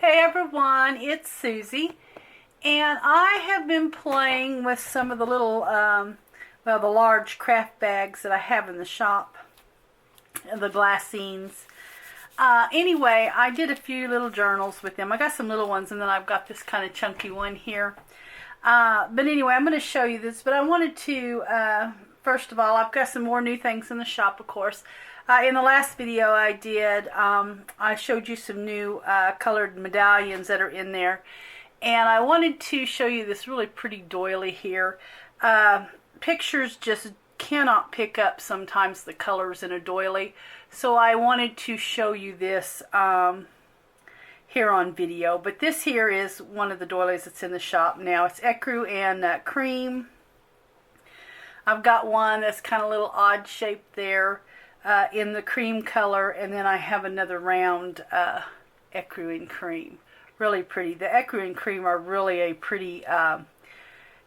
Hey everyone, it's Susie, and I have been playing with some of the little, the large Kraft bags that I have in the shop, the Glassines. Anyway, I did a few little journals with them. I got some little ones, and then I've got this kind of chunky one here. But anyway, I'm going to show you this, but I wanted to, first of all, I've got some more new things in the shop, of course. In the last video I did, I showed you some new colored medallions that are in there. And I wanted to show you this really pretty doily here. Pictures just cannot pick up sometimes the colors in a doily. So I wanted to show you this here on video. But this here is one of the doilies that's in the shop now. It's ecru and cream. I've got one that's kind of a little odd shaped there. In the cream color, and then I have another round ecru and cream. Really pretty. The ecru and cream are really a pretty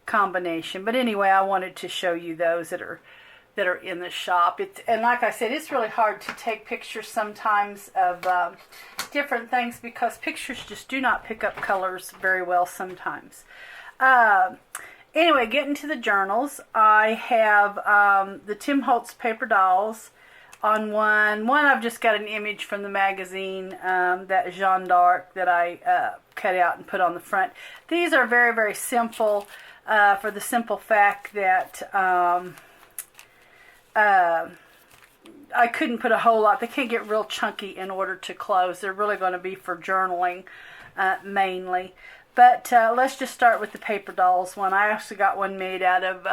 combination. But anyway, I wanted to show you those that are in the shop. And like I said, it's really hard to take pictures sometimes of different things because pictures just do not pick up colors very well sometimes. Anyway, getting to the journals, I have the Tim Holtz paper dolls. On one I've just got an image from the magazine, that Jeanne d'Arc that I cut out and put on the front. These are very, very simple, for the simple fact that I couldn't put a whole lot. They can't get real chunky in order to close. They're really going to be for journaling mainly. But let's just start with the paper dolls one. I actually got one made out of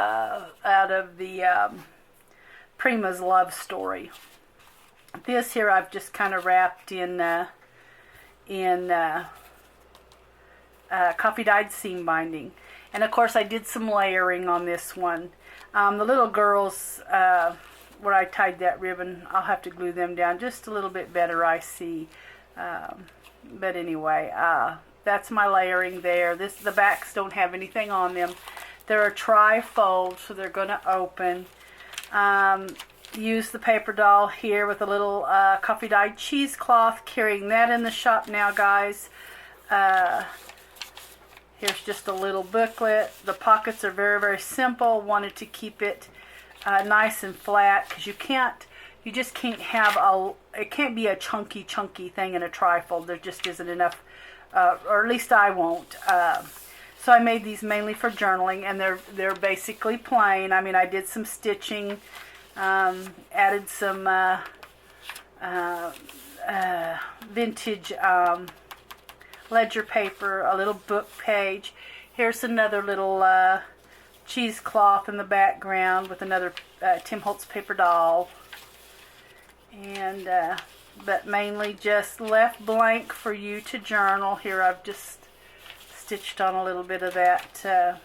the Prima's Love Story. This here I've just kind of wrapped in coffee dyed seam binding, and of course I did some layering on this one. The little girls, where I tied that ribbon, I'll have to glue them down just a little bit better, I see. But anyway, that's my layering there. The backs don't have anything on them. They're a trifold, so they're going to open. Use the paper doll here with a little coffee dyed cheesecloth, carrying that in the shop now, guys. Here's just a little booklet. The pockets are very, very simple. Wanted to keep it nice and flat because you just can't have it can't be a chunky thing in a trifold. There just isn't enough, or at least I won't. So I made these mainly for journaling, and they're basically plain. I mean, I did some stitching, added some vintage ledger paper, a little book page. Here's another little cheesecloth in the background with another Tim Holtz paper doll, and but mainly just left blank for you to journal. Here I've just stitched on a little bit of that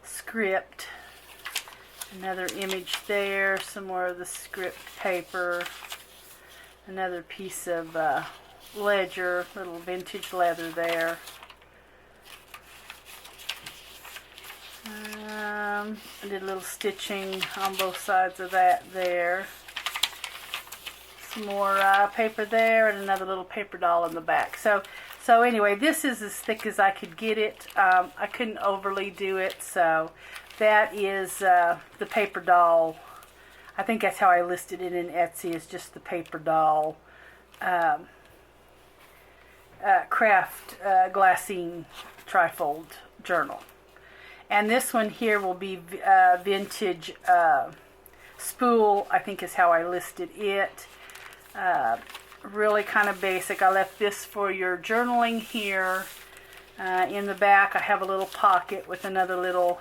script. Another image there, some more of the script paper, another piece of ledger, little vintage leather there. I did a little stitching on both sides of that there. Some more paper there, and another little paper doll in the back. So anyway, this is as thick as I could get it. I couldn't overly do it, so that is the paper doll. I think that's how I listed it in Etsy, is just the paper doll Kraft Glassine Trifold journal. And this one here will be vintage Spool, I think is how I listed it. Really kind of basic. I left this for your journaling here. In the back I have a little pocket with another little,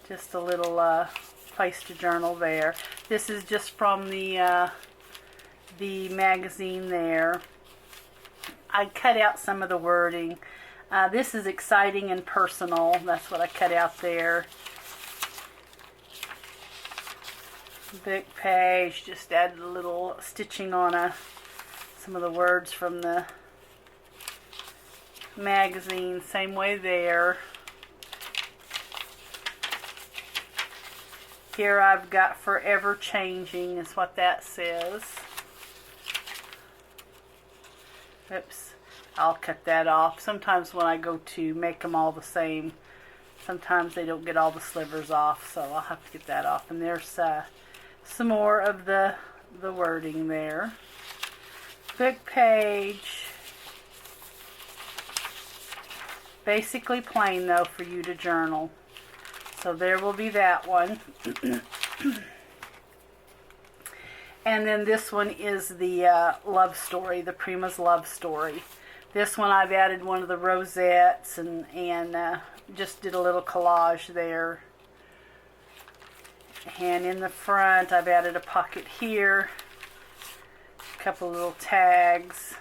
just a little place to journal there. This is just from the magazine there. I cut out some of the wording. This is exciting and personal. That's what I cut out there. Book page, just added a little stitching on some of the words from the magazine. Same way there. Here I've got forever changing is what that says. Oops, I'll cut that off. Sometimes when I go to make them all the same, sometimes they don't get all the slivers off, so I'll have to get that off. And there's some more of the wording there. Book page. Basically plain though for you to journal. So there will be that one. And then this one is the love story, the Prima's love story. This one I've added one of the rosettes and just did a little collage there. And in the front I've added a pocket here, a couple little tags.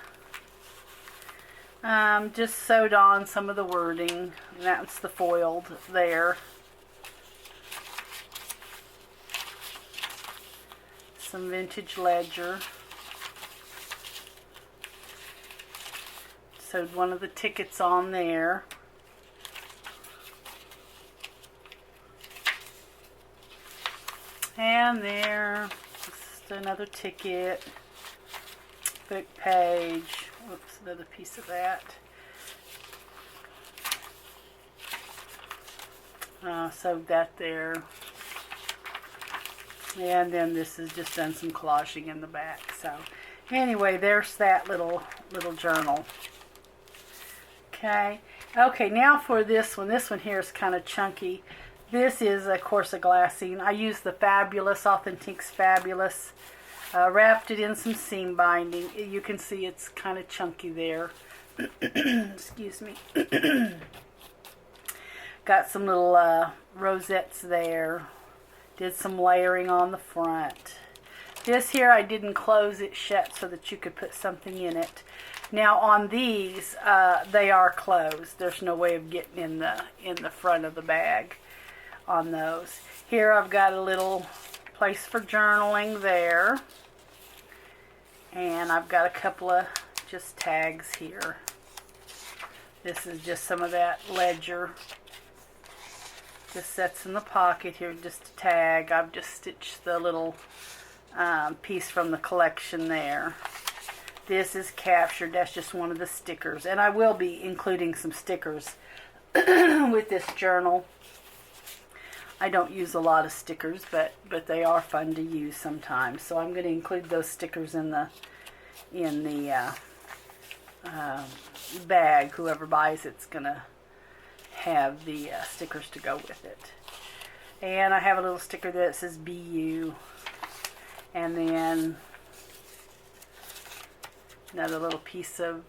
Just sewed on some of the wording, and that's the foiled there. Some vintage ledger. Sewed one of the tickets on there. And there, just another ticket. Book page. Oops, another piece of that. Sewed that there. And then this is just done some collaging in the back. So anyway, there's that little journal. Okay. Okay, now for this one. This one here is kind of chunky. This is, of course, a glassine. I used the Fabulous, Authentique's Fabulous. Wrapped it in some seam binding. You can see it's kind of chunky there. Excuse me. Got some little rosettes there. Did some layering on the front. This here I didn't close it shut so that you could put something in it. Now on these, they are closed. There's no way of getting in the front of the bag on those. Here I've got a little place for journaling there. And I've got a couple of just tags here. This is just some of that ledger. Just sets in the pocket here, just a tag. I've just stitched the little piece from the collection there. This is captured. That's just one of the stickers. And I will be including some stickers with this journal. I don't use a lot of stickers, but they are fun to use sometimes. So I'm going to include those stickers in the bag. Whoever buys it's going to have the stickers to go with it. And I have a little sticker that says BU. And then another little piece of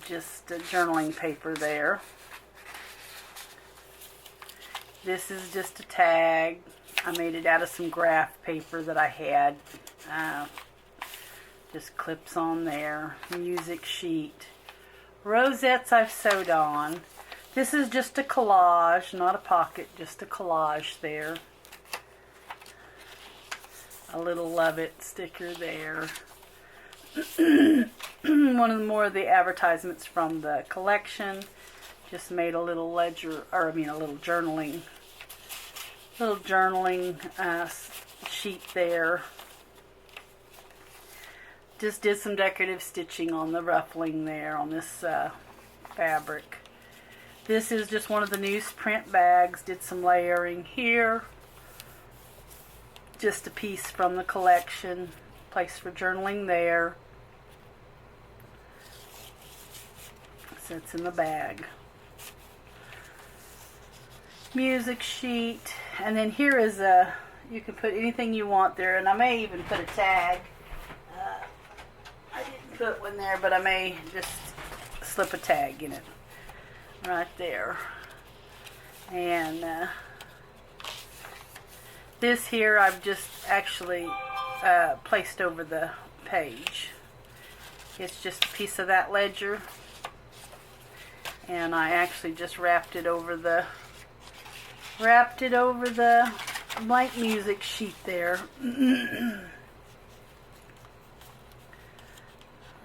just journaling paper there. This is just a tag. I made it out of some graph paper that I had. Just clips on there. Music sheet. Rosettes I've sewed on. This is just a collage, not a pocket, just a collage there. A little love it sticker there. One of the more of the advertisements from the collection. Just made a little ledger, or I mean a little journaling sheet there. Just did some decorative stitching on the ruffling there on this fabric. This is just one of the newsprint bags. Did some layering here. Just a piece from the collection. Place for journaling there. Sits in the bag. Music sheet. And then here is you can put anything you want there. And I may even put a tag. I didn't put one there, but I may just slip a tag in it. Right there. And this here I've just actually placed over the page. It's just a piece of that ledger. And I actually just wrapped it over the blank music sheet there.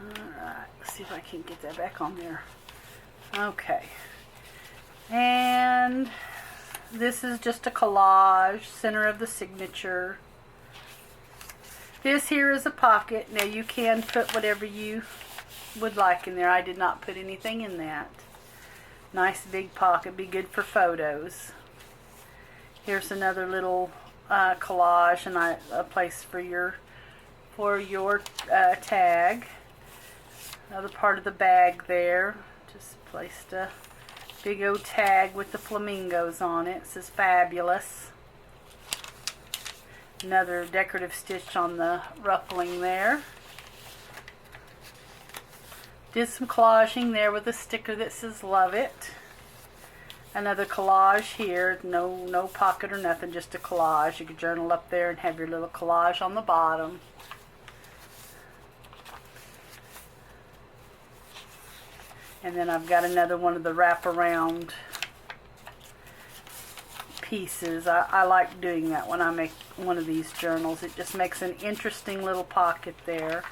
Alright, let's see if I can get that back on there. Okay. And this is just a collage, center of the signature. This here is a pocket. Now you can put whatever you would like in there. I did not put anything in that. Nice big pocket. Be good for photos. Here's another little collage and a place for your tag. Another part of the bag there. Just placed a big old tag with the flamingos on it. It says fabulous. Another decorative stitch on the ruffling there. Did some collaging there with a sticker that says love it. Another collage here. No pocket or nothing, just a collage. You could journal up there and have your little collage on the bottom. And then I've got another one of the wraparound pieces. I like doing that when I make one of these journals. It just makes an interesting little pocket there.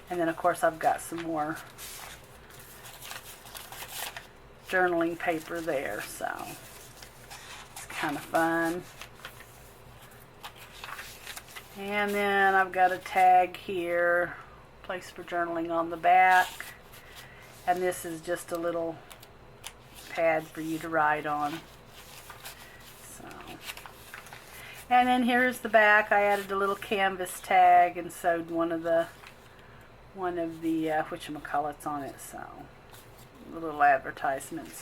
And then of course I've got some more journaling paper there, so it's kind of fun. And then I've got a tag here, place for journaling on the back. And this is just a little pad for you to write on. So, and then here's the back. I added a little canvas tag and sewed one of the whatchamacallits on it. So, little advertisements.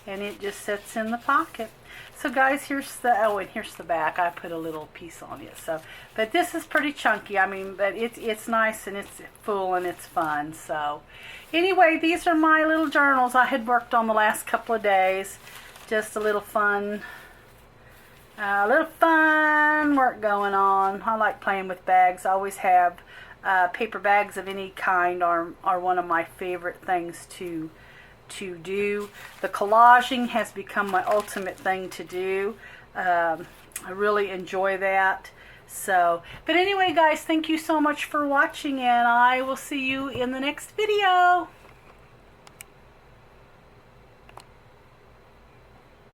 And it just sits in the pocket. So guys, here's the back. I put a little piece on it. So, but this is pretty chunky. I mean, but it's nice and it's full and it's fun. So, anyway, these are my little journals I had worked on the last couple of days. Just a little fun work going on. I like playing with bags. I always have paper bags of any kind are one of my favorite things to do. The collaging has become my ultimate thing to do. I really enjoy that. So, but anyway guys, thank you so much for watching, and I will see you in the next video.